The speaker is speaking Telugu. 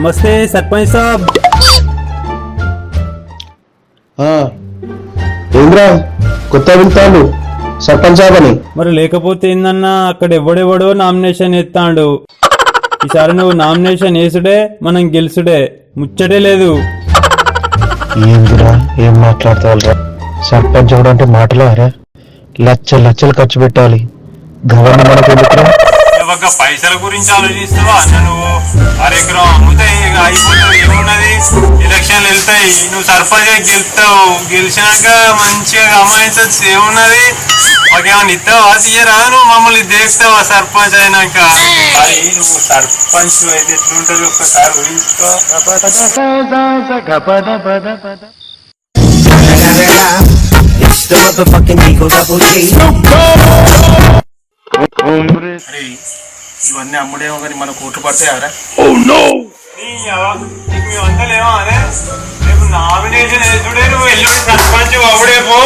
నమస్తే సర్పంచ్ సాబ్. ఏంద్రా కొత్త వెళ్తాడు సర్పంచ్ అని? మరి లేకపోతే ఏందన్నా, అక్కడ ఎవడెవడో నామినేషన్ ఎత్తాడు. ఈసారి నువ్వు నామినేషన్ వేసుడే మనం గెలుసుడే, ముచ్చటే లేదు. ఏందిరా ఏం మాట్లాడతావురా? సర్పంచ్ అంటే మాటలా రా? లక్షలు లక్షలు ఖర్చు పెట్టాలి. గవర్నమెంట్ మనకు ఎందుకురా? పైసల గురించి ఆలోచిస్తావా అన్న నువ్వు? అరెకరం అమ్ముతాయి అయిపోతుంది, ఏమున్నది? ఎలక్షన్లు వెళ్తాయి, నువ్వు సర్పంచ్ గెలుస్తావు. గెలిచినాక మంచిగా అమ్మాయించచ్చు, ఏమున్నది? మాకేమన్నా ఇస్తావా? తీయరా? నువ్వు మమ్మల్ని దేస్తావా సర్పంచ్ అయినాక? అది నువ్వు సర్పంచ్ అయితే ఎట్లుంటది ఒక్కసారి ఊహించుకో. ఇవన్నీ అమ్ముడేమో కానీ మన కోట్లు పడతాయారా? మేమంతా లేవా అదే? రేపు నామినేషన్ వేసుడే, నువ్వు ఎల్లుండి సర్పంచ్ అప్పుడే పో.